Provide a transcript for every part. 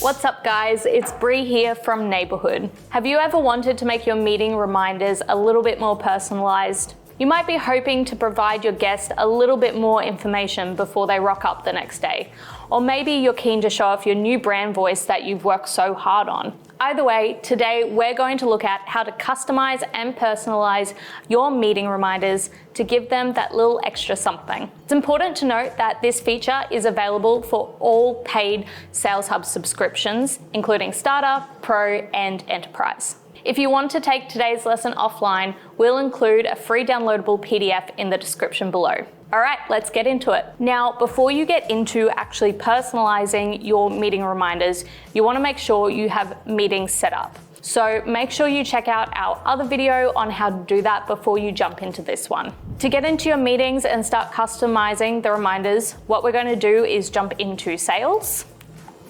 What's up guys, it's Bree here from Neighbourhood. Have you ever wanted to make your meeting reminders a little bit more personalised? You might be hoping to provide your guest a little bit more information before they rock up the next day. Or maybe you're keen to show off your new brand voice that you've worked so hard on. Either way, today we're going to look at how to customize and personalize your meeting reminders to give them that little extra something. It's important to note that this feature is available for all paid Sales Hub subscriptions, including Starter, Pro, and Enterprise. If you want to take today's lesson offline, we'll include a free downloadable PDF in the description below. All right, let's get into it. Now, before you get into actually personalizing your meeting reminders, you want to make sure you have meetings set up. So make sure you check out our other video on how to do that before you jump into this one. To get into your meetings and start customizing the reminders, what we're going to do is jump into sales,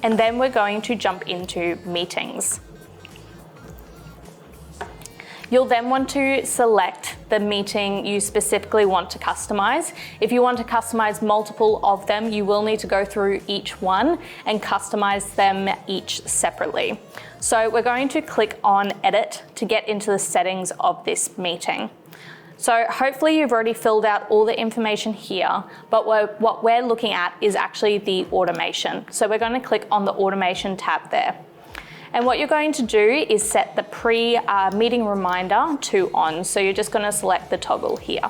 and then we're going to jump into meetings. You'll then want to select the meeting you specifically want to customize. If you want to customize multiple of them, you will need to go through each one and customize them each separately. So we're going to click on Edit to get into the settings of this meeting. So hopefully you've already filled out all the information here, but what we're looking at is actually the automation. So we're going to click on the automation tab there. And what you're going to do is set the pre-meeting reminder to on. So you're just going to select the toggle here.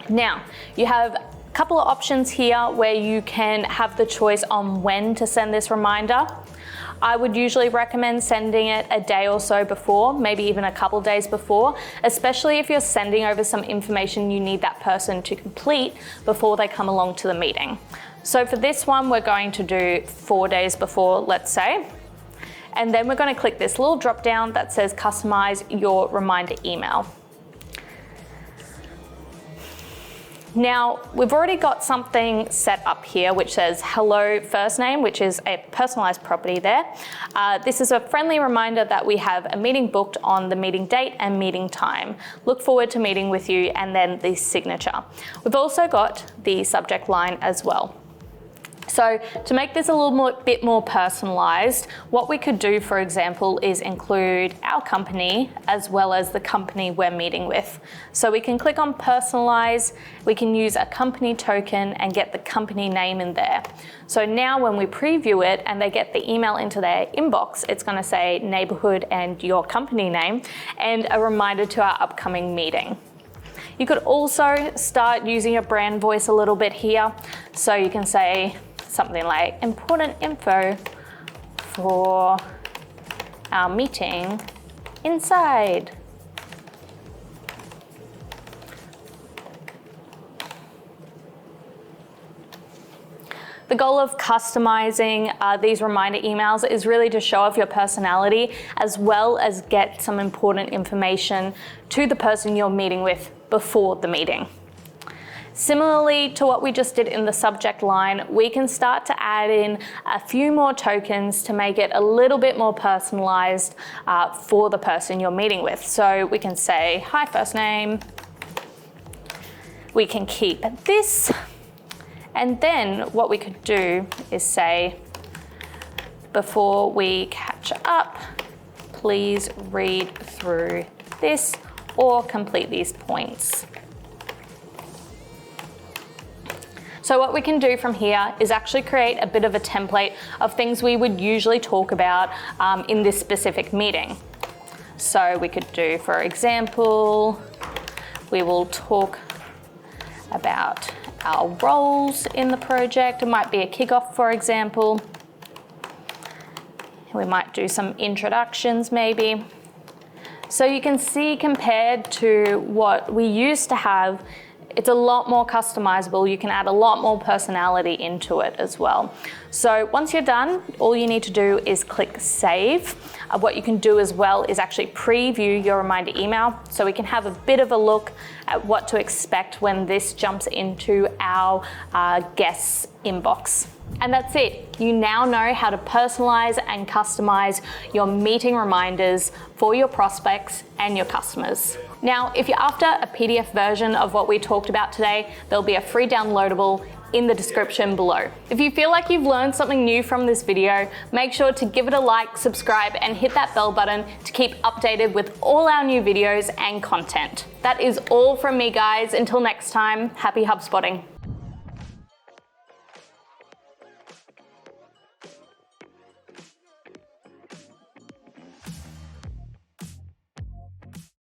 Now, you have a couple of options here where you can have the choice on when to send this reminder. I would usually recommend sending it a day or so before, maybe even a couple days before, especially if you're sending over some information you need that person to complete before they come along to the meeting. So for this one, we're going to do 4 days before, let's say. And then we're going to click this little drop down that says customize your reminder email. Now, we've already got something set up here which says hello first name, which is a personalized property there. This is a friendly reminder that we have a meeting booked on the meeting date and meeting time. Look forward to meeting with you, and then the signature. We've also got the subject line as well. So to make this a bit more personalized, what we could do, for example, is include our company as well as the company we're meeting with. So we can click on personalize, we can use a company token and get the company name in there. So now when we preview it and they get the email into their inbox, it's going to say Neighbourhood and your company name and a reminder to our upcoming meeting. You could also start using your brand voice a little bit here. So you can say something like important info for our meeting inside. The goal of customizing these reminder emails is really to show off your personality as well as get some important information to the person you're meeting with before the meeting. Similarly to what we just did in the subject line, we can start to add in a few more tokens to make it a little bit more personalized for the person you're meeting with. So we can say, hi first name. We can keep this. And then what we could do is say, before we catch up, please read through this or complete these points. So what we can do from here is actually create a bit of a template of things we would usually talk about in this specific meeting. So we could do, for example, we will talk about our roles in the project. It might be a kickoff, for example. We might do some introductions maybe. So you can see, compared to what we used to have, it's a lot more customizable. You can add a lot more personality into it as well. So once you're done, all you need to do is click save. What you can do as well is actually preview your reminder email, so we can have a bit of a look at what to expect when this jumps into our guest's inbox. And that's it. You now know how to personalize and customize your meeting reminders for your prospects and your customers. Now, if you're after a PDF version of what we talked about today, there'll be a free downloadable in the description below. If you feel like you've learned something new from this video, make sure to give it a like, subscribe, and hit that bell button to keep updated with all our new videos and content. That is all from me, guys. Until next time, happy HubSpotting.